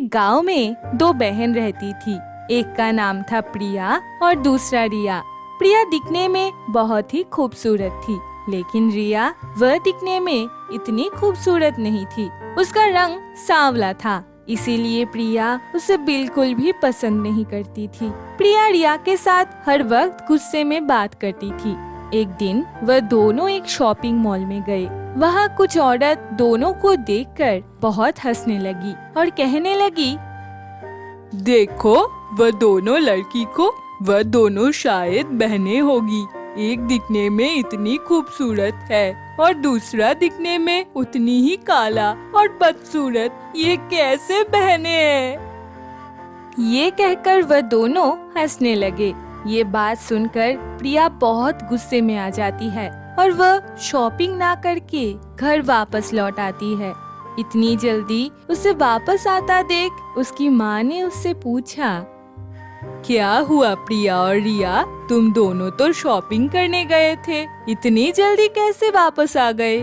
एक गांव में दो बहन रहती थी। एक का नाम था प्रिया और दूसरा रिया। प्रिया दिखने में बहुत ही खूबसूरत थी, लेकिन रिया वह दिखने में इतनी खूबसूरत नहीं थी। उसका रंग सांवला था, इसीलिए प्रिया उसे बिल्कुल भी पसंद नहीं करती थी। प्रिया रिया के साथ हर वक्त गुस्से में बात करती थी। एक दिन वह दोनों एक शॉपिंग मॉल में गए। वहाँ कुछ औरत दोनों को देखकर बहुत हंसने लगी और कहने लगी, देखो वह दोनों शायद बहनें होगी। एक दिखने में इतनी खूबसूरत है और दूसरा दिखने में उतनी ही काला और बदसूरत। ये कैसे बहनें हैं? ये कहकर वह दोनों हंसने लगे। ये बात सुनकर प्रिया बहुत गुस्से में आ जाती है और वह शॉपिंग ना करके घर वापस लौट आती है। इतनी जल्दी उसे वापस आता देख उसकी माँ ने उससे पूछा, क्या हुआ प्रिया और रिया, तुम दोनों तो शॉपिंग करने गए थे, इतनी जल्दी कैसे वापस आ गए?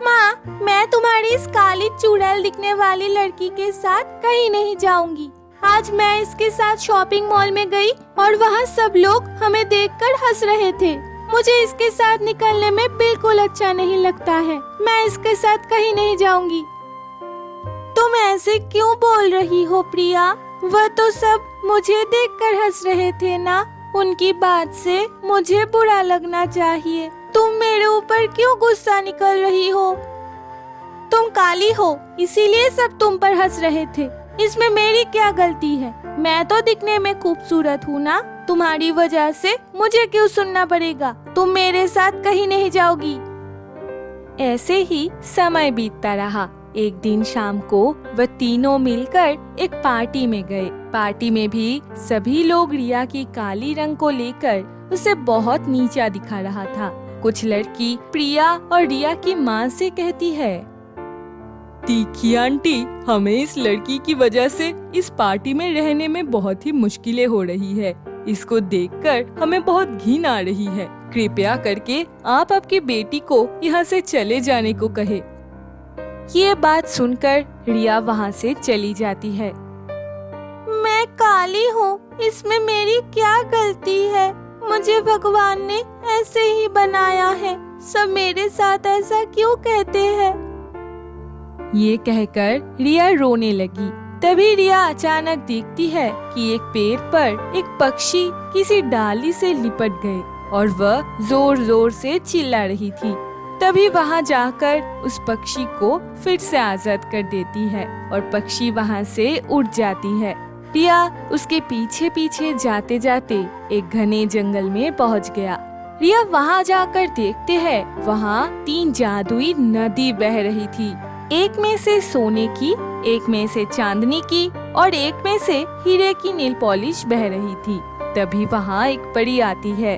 माँ, मैं तुम्हारी इस काली चुड़ैल दिखने वाली लड़की के साथ कहीं नहीं जाऊंगी। आज मैं इसके साथ शॉपिंग मॉल में गई और वहाँ सब लोग हमें देखकर हंस रहे थे। मुझे इसके साथ निकलने में बिल्कुल अच्छा नहीं लगता है। मैं इसके साथ कहीं नहीं जाऊंगी। तुम ऐसे क्यों बोल रही हो प्रिया? वह तो सब मुझे देखकर हंस रहे थे ना। उनकी बात से मुझे बुरा लगना चाहिए। तुम मेरे ऊपर क्यों गुस्सा निकल रही हो? तुम काली हो, इसीलिए सब तुम पर हंस रहे थे। इसमें मेरी क्या गलती है? मैं तो दिखने में खूबसूरत हूँ ना। तुम्हारी वजह से मुझे क्यों सुनना पड़ेगा? तुम मेरे साथ कहीं नहीं जाओगी। ऐसे ही समय बीतता रहा। एक दिन शाम को वह तीनों मिलकर एक पार्टी में गए। पार्टी में भी सभी लोग रिया की काली रंग को लेकर उसे बहुत नीचा दिखा रहा था। कुछ लड़की प्रिया और रिया की माँ से कहती है, तीखी आंटी, हमें इस लड़की की वजह से इस पार्टी में रहने में बहुत ही मुश्किलें हो रही है। इसको देखकर हमें बहुत घिन आ रही है। कृपया करके आप आपकी बेटी को यहाँ से चले जाने को कहे। ये बात सुनकर रिया वहाँ से चली जाती है। मैं काली हूँ, इसमें मेरी क्या गलती है? मुझे भगवान ने ऐसे ही बनाया है। सब मेरे साथ ऐसा क्यों कहते हैं? ये कहकर रिया रोने लगी। तभी रिया अचानक देखती है कि एक पेड़ पर एक पक्षी किसी डाली से लिपट गए और वह जोर जोर से चिल्ला रही थी। तभी वहाँ जाकर उस पक्षी को फिर से आजाद कर देती है और पक्षी वहाँ से उड़ जाती है। रिया उसके पीछे पीछे जाते जाते एक घने जंगल में पहुँच गया। रिया वहाँ जाकर देखते हैं, वहाँ 3 जादुई नदी बह रही थी। एक में से सोने की, एक में से चांदनी की और एक में से हीरे की नेल पॉलिश बह रही थी। तभी वहाँ एक परी आती है।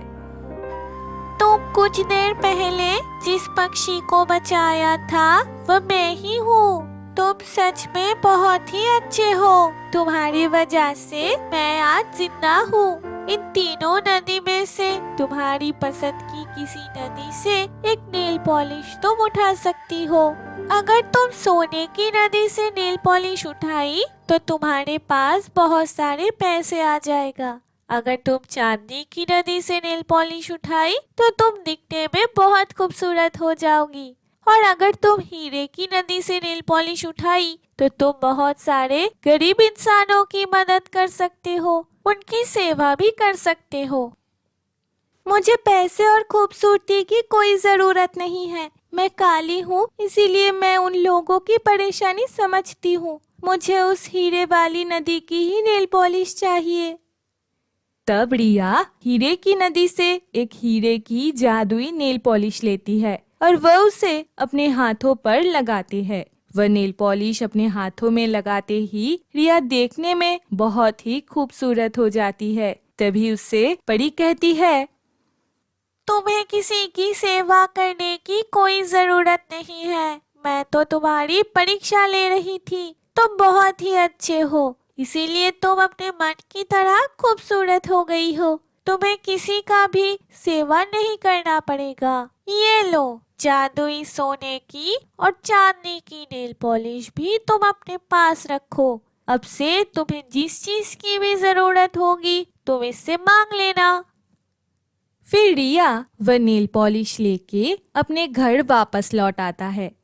तो कुछ देर पहले जिस पक्षी को बचाया था वह मैं ही हूँ। तुम सच में बहुत ही अच्छे हो। तुम्हारी वजह से मैं आज जिंदा हूँ। इन तीनों नदी में से तुम्हारी पसंद की किसी नदी से एक नेल पॉलिश तुम उठा सकती हो। अगर तुम सोने की नदी से नेल पॉलिश उठाई तो तुम्हारे पास बहुत सारे पैसे आ जाएगा। अगर तुम चांदी की नदी से नेल पॉलिश उठाई तो तुम दिखने में बहुत खूबसूरत हो जाओगी। और अगर तुम हीरे की नदी से नेल पॉलिश उठाई तो तुम बहुत सारे गरीब इंसानों की मदद कर सकते हो, उनकी सेवा भी कर सकते हो। मुझे पैसे और खूबसूरती की कोई जरूरत नहीं है। मैं काली हूँ, इसीलिए मैं उन लोगों की परेशानी समझती हूँ। मुझे उस हीरे वाली नदी की ही नेल पॉलिश चाहिए। तब रिया हीरे की नदी से एक हीरे की जादुई नेल पॉलिश लेती है और वह उसे अपने हाथों पर लगाती है। वह नेल पॉलिश अपने हाथों में लगाते ही रिया देखने में बहुत ही खूबसूरत हो जाती है। तभी उससे परी कहती है, तुम्हें किसी की सेवा करने की कोई जरूरत नहीं है। मैं तो तुम्हारी परीक्षा ले रही थी। तुम बहुत ही अच्छे हो, इसीलिए तुम अपने मन की तरह खूबसूरत हो गई हो। तुम्हें किसी का भी सेवा नहीं करना पड़ेगा। ये लो, जादुई सोने की और चांदी की नेल पॉलिश भी तुम अपने पास रखो। अब से तुम्हें जिस चीज की भी जरूरत होगी तुम इससे मांग लेना। फिर रिया वह नेल पॉलिश लेके अपने घर वापस लौट आता है।